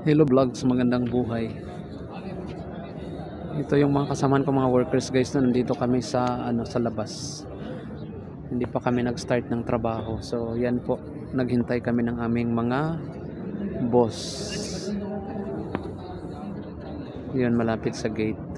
Hello vlogs, magandang buhay. Ito yung mga kasamaan ko, mga workers guys, na nandito kami sa sa labas. Hindi pa kami nag-start ng trabaho. So yan po, naghintay kami ng aming mga boss. Yun, malapit sa gate.